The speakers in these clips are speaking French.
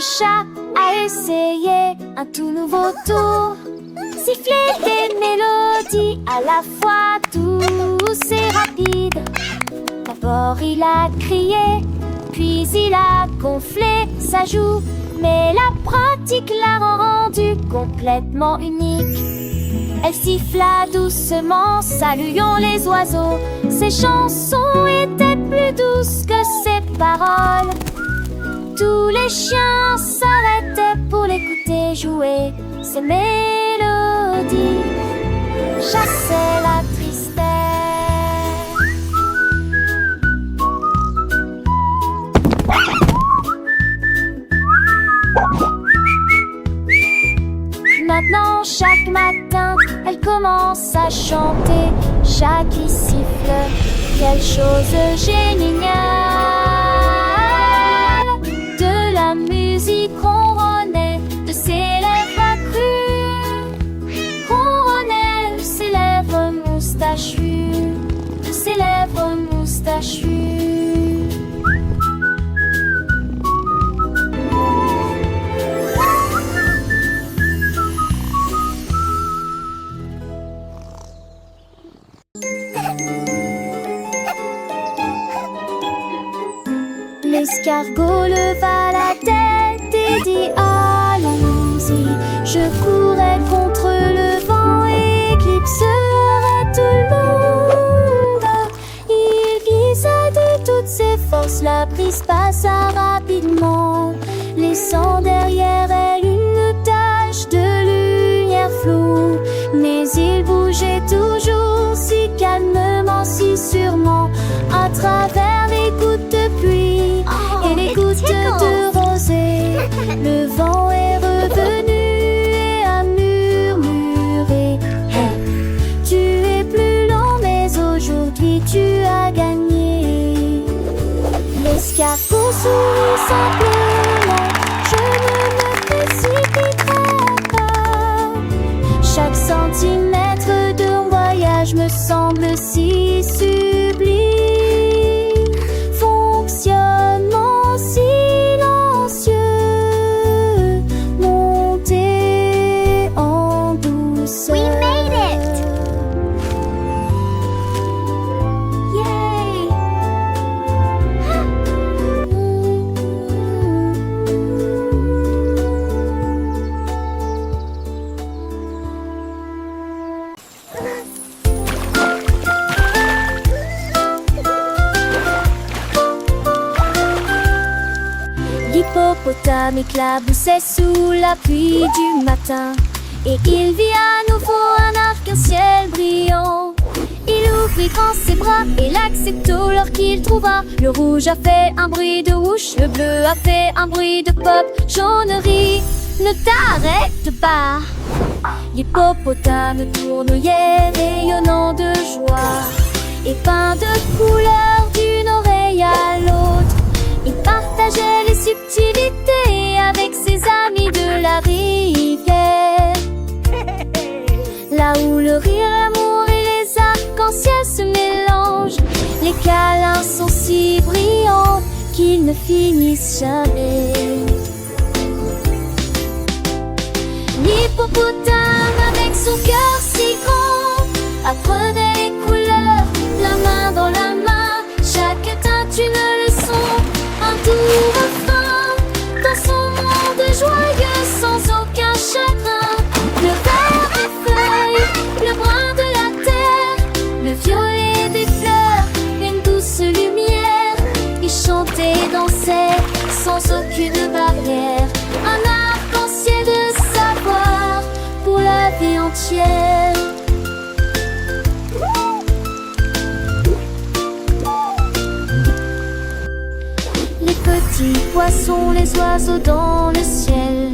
chat a essayé un tout nouveau tour. Siffler des mélodies à la fois douces et rapides. D'abord il a crié, puis il a gonflé sa joue. Mais la pratique l'a rendu complètement unique. Elle siffla doucement, saluant les oiseaux. Ses chansons étaient plus douces que ses paroles. Tous les chiens s'arrêtaient pour l'écouter jouer ses mélodies. Chassaient la tristesse. Maintenant, chaque matin, elle commence à chanter. Chat qui siffle, quelle chose géniale. De la musique ronronnait de ses lèvres accrues. Ronronnait de ses lèvres moustachues. De ses lèvres moustachues. L'escargot leva la tête et dit allons-y. Je courais contre le vent et éclipserais tout le monde. Il visa de toutes ses forces, la brise passa rapidement, laissant derrière elle une tache de lumière floue. Mais il bougeait toujours si calmement, si sûrement, à travers les gouttes de pluie et les gouttes de rosée. Le vent est revenu et a murmuré hey, tu es plus lent mais aujourd'hui tu as gagné. L'escargot sourit simplement, je ne me précipiterai pas. Chaque centimètre de voyage me semble si sublime. Fonctionnement silencieux, monter en douceur. We made it! Yay! L'hippopotame éclaboussait sous la pluie du matin. Et il vit à nouveau un arc-en-ciel brillant. Il ouvrit grand ses bras et l'acceptó lors qu'il trouva. Le rouge a fait un bruit de whoosh, le bleu a fait un bruit de pop. Jaunerie, ne t'arrête pas. L'hippopotame tournoyait, rayonnant de joie, et peint de couleurs d'une oreille à l'autre. Il partageait les subtilités avec ses amis de la rivière. Là où le rire, l'amour et les arcs-en-ciel se mélangent, les câlins sont si brillants qu'ils ne finissent jamais. L'hippopotame avec son cœur si grand apprenait les couleurs, la main dans la main, chaque teinte une leçon, un doux refrain dans son monde joyeux sans aucun chagrin. Le vert des feuilles, le brun de la terre, le violet des fleurs, une douce lumière. Il chantait et dansait sans aucune barrière, un arc-en-ciel de savoir pour la vie entière. Les petits poissons, les oiseaux dans le ciel,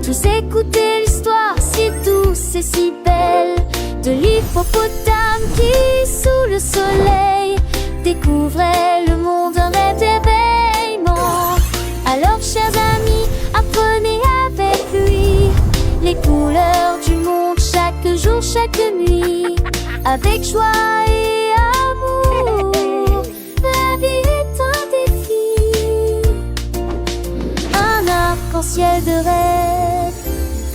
tous écoutaient l'histoire si douce et si belle de l'hippopotame qui, sous le soleil, découvrait le monde d'un rêve d'éveillement. Alors, chers amis, apprenez avec lui les couleurs du monde chaque jour, chaque nuit, avec joie et amour. La vie est un défi, un arc arc-en-ciel de rêve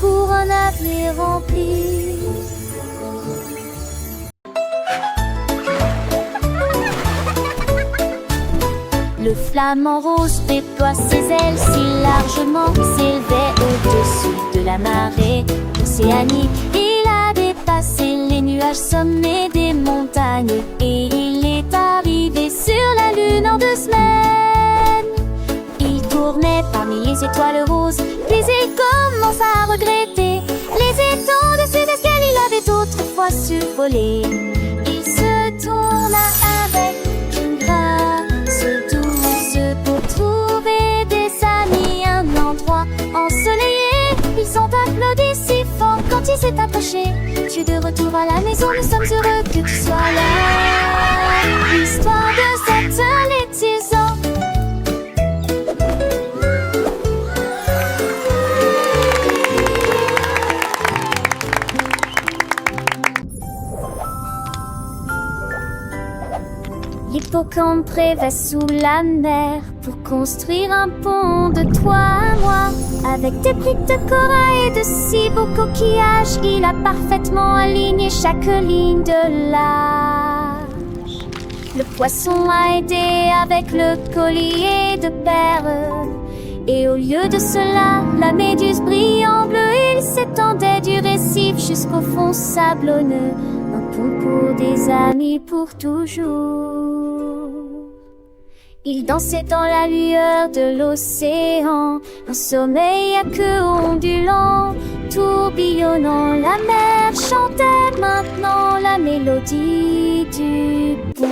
pour un avenir rempli. Le flamant rose déploie ses ailes si largement qu'il s'élevait au-dessus de la marée océanique. Il a dépassé les nuages sommets des montagnes et il est arrivé sur la lune en 2 semaines. Il tournait parmi les étoiles roses, puis il commence à regretter les étangs de Sud-Escale. Il avait autrefois su voler. Il se tourna avec une grâce douce pour trouver des amis, un endroit ensoleillé. Ils ont applaudi si fort quand il s'est approché. Tu es de retour à la maison, nous sommes heureux que tu sois là. L'histoire de cette laitisan. L'hippocampe rêvait sous la mer pour construire un pont de toi à moi. Avec des briques de corail et de si beaux coquillages, il a parfaitement aligné chaque ligne de l'âge. Le poisson a aidé avec le collier de perles. Et au lieu de cela, la méduse brille en bleu. Il s'étendait du récif jusqu'au fond sablonneux. Un pont pour des amis pour toujours. Il dansait dans la lueur de l'océan, un sommeil à queue ondulant, tourbillonnant. La mer chantait maintenant la mélodie du pont.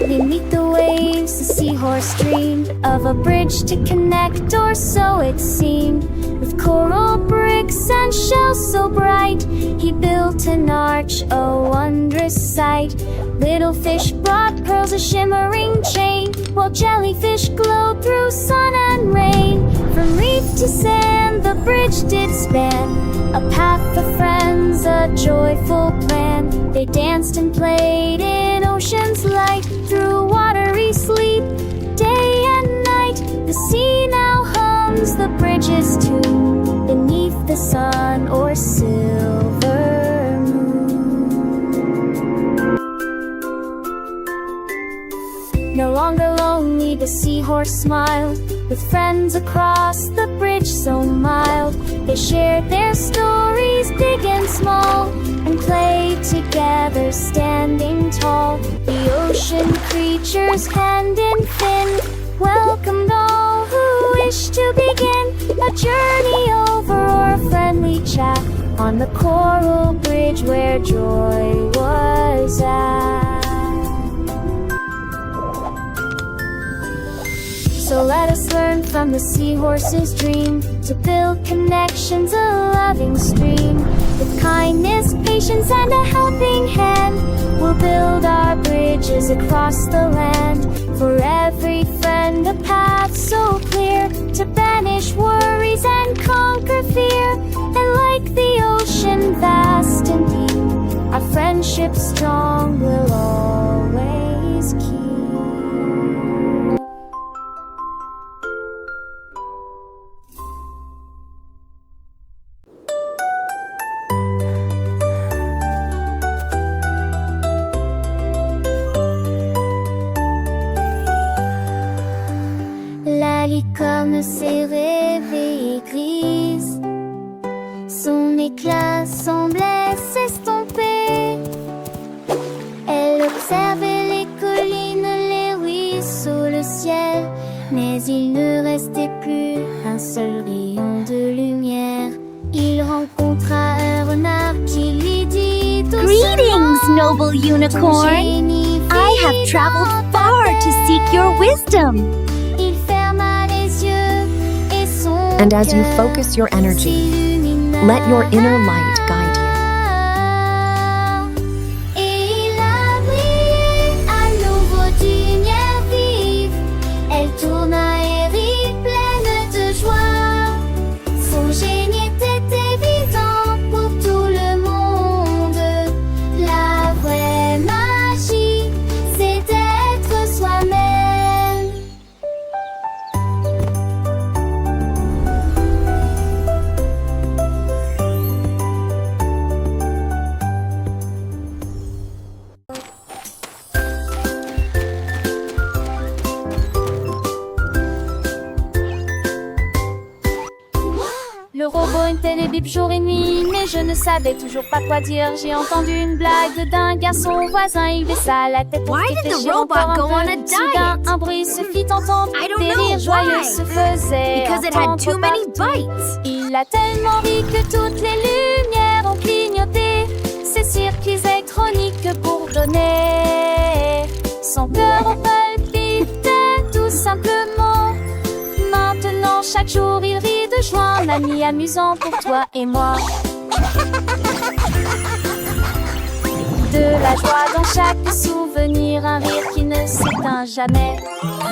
Beneath the waves, the seahorse dreamed of a bridge to connect, or so it seemed. With coral bricks and shells so bright, he built an arch, a wondrous sight. Little fish brought pearls, a shimmering chain, while jellyfish glowed through sun and rain. From reef to sand, the bridge did span, a path for friends, a joyful plan. They danced and played in ocean's light, through watery sleep, day and night. The sea now hums the bridge's tune, beneath the sun or silver moon. No longer lonely, the seahorse smiled, with friends across the bridge so mild. They shared their stories, big and small, and played together, standing tall. The ocean creatures, hand in fin, welcomed all who wish to begin a journey over or a friendly chat on the coral bridge where joy was at. So let us learn from the seahorse's dream to build connections, a loving stream. With kindness, patience, and a helping hand, we'll build our bridges across the land. For every friend, a path so clear to banish worries and conquer fear. And like the ocean vast and deep, our friendship strong will always keep. La licorne s'est réveillée grise, son éclat semblait s'estomper. Elle observait les collines, les ruisseaux, le ciel, mais il ne restait plus un seul rayon de lumière. Il rencontra un renard qui lui dit Greetings, noble unicorn! I have traveled far to seek your wisdom. And as you focus your energy, let your inner light guide you. Et il a brillé à nouveau d'une lumière vive. Elle tourna et rit pleine de joie. Son génie était évident pour tout le monde. La vraie magie, c'est d'être soi-même. Le robot était les bip jour et nuit, mais je ne savais toujours pas quoi dire. J'ai entendu une blague d'un garçon voisin, il baissa la tête pour Why did the réfléchir robot encore go un on peu. a Soudain, diet? un bruit se fit entendre, I don't des know rires joyeux why. se faisaient Because it had too entendre many partout. bites. Il a tellement ri que toutes les lumières ont clignoté. Ses circuits électroniques bourdonnaient. Son cœur palpitait tout simplement. Maintenant, chaque jour, il rit de joie. Un ami amusant pour toi et moi. De la joie dans chaque souvenir, un rire qui ne s'éteint jamais.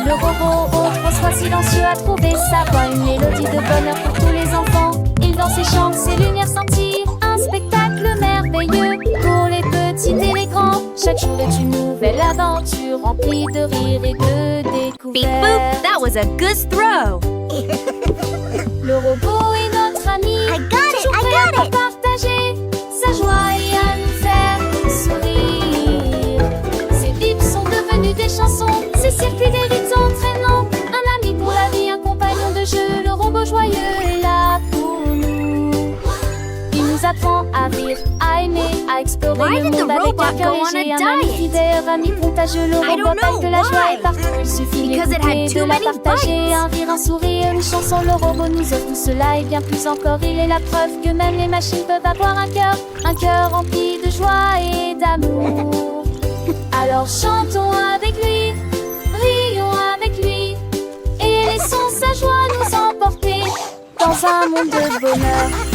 Le robot, autrefois silencieux, a trouvé sa voix, une mélodie de bonheur pour tous les enfants. Il danse et chante, ses lumières sentirent un spectacle merveilleux pour les petits et les grands. Chaque jour est une nouvelle aventure remplie de rires et de Beep boop, découvertes. that was a good throw. Le robot est notre ami, toujours prêt à partager sa joie et à nous faire sourire. Ses bips sont devenus des chansons, ses circuits des rythmes entraînants. Un ami pour la vie, un compagnon de jeu, le robot joyeux est là pour nous. Il nous apprend à vivre, à aimer, à explorer Why le did the monde avec robot un cœur go on a léger. Un ami diet? fidèle, ami contagieux, le I robot don't know parle de la joie why. est partout. Il suffit Because it had d'écouter, too de la many partager. bites. Un rire, un sourire, une chanson, le robot nous offre tout cela et bien plus encore. Il est la preuve que même les machines peuvent avoir un cœur rempli de joie et d'amour. Alors chantons avec lui, rions avec lui, et laissons sa joie nous emporter dans un monde de bonheur.